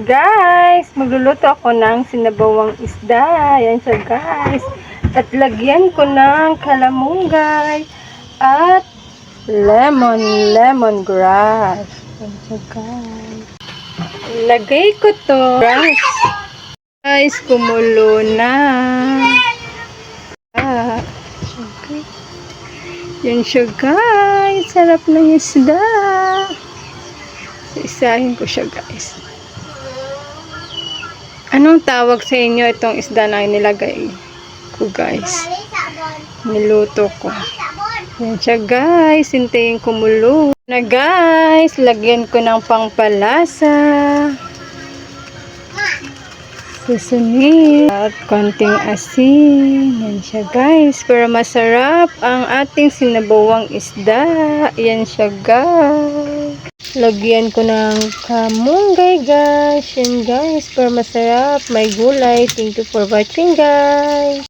guys, magluluto ako ng sinabawang isda. Yan siya guys. At lagyan ko ng kalamunggay at lemongrass. Yan siya guys. Lagay ko to. Guys, kumulo na. Okay. Yan siya guys. Sarap ng isda. Isahin ko siya guys. Anong tawag sa inyo itong isda na nilagay ko guys? Niluto ko. Yan siya guys. Hintayin kumulo na guys. Lagyan ko ng pangpalasa. Susunod. At konting asin. Yan siya guys. Para masarap ang ating sinabawang isda. Yan siya guys. Lagyan ko ng kamunggay guys. Yan guys. Para masarap. May gulay. Thank you for watching guys.